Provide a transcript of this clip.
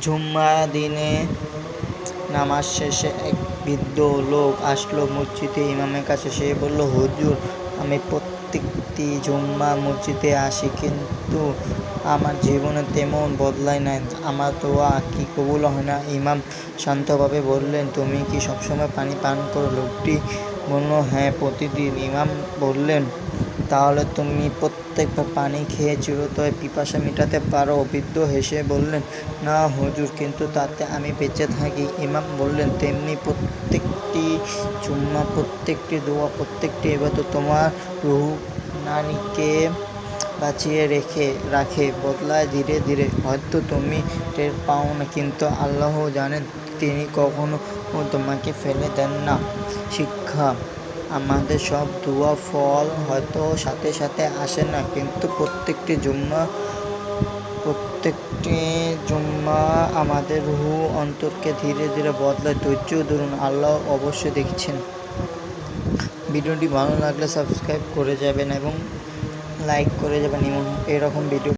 জুম্মা দিনে নামাজ শেষে এক বৃদ্ধ লোক আসলো মসজিদে ইমামের কাছে। সে বলল, হুজুর, আমি প্রত্যেকটি জুম্মা মসজিদে আসি, কিন্তু আমার জীবনে তেমন বদলায় নাই। আমার দোয়া কি কবুল হয় না? ইমাম শান্তভাবে বললেন, তুমি কি সবসময় পানি পান করো? লোকটি বলল, হ্যাঁ, প্রতিদিন। ইমাম বললেন, তাহলে তুমি প্রত্যেকবার পানি খেয়ে চিরতরে পিপাসা মেটাতে পারো? বৃদ্ধ হেসে বললেন, না হুজুর, কিন্তু তাতে আমি বেঁচে থাকি। ইমাম বললেন, তেমনি প্রত্যেকটি জুম্মা, প্রত্যেকটি দোয়া, প্রত্যেকটি ইবাদত তোমার রুহানিকে বাঁচিয়ে রাখে, বদলায় ধীরে ধীরে। হয়তো তুমি টের পাও না, কিন্তু আল্লাহ জানেন, তিনি কখনো তোমাকে ফেলে দেন না। শিক্ষা: আমাদের সব দোয়া ফল হয়তো সাথে সাথে আসে না, কিন্তু প্রত্যেকটি জুম্মা আমাদের রুহ অন্তরকে ধীরে ধীরে বদলায়। ধৈর্য ধরুন, আল্লাহ অবশ্যই দেখছেন। ভিডিওটি ভালো লাগলে সাবস্ক্রাইব করে যাবেন এবং লাইক করে যাবেন। এরকম ভিডিও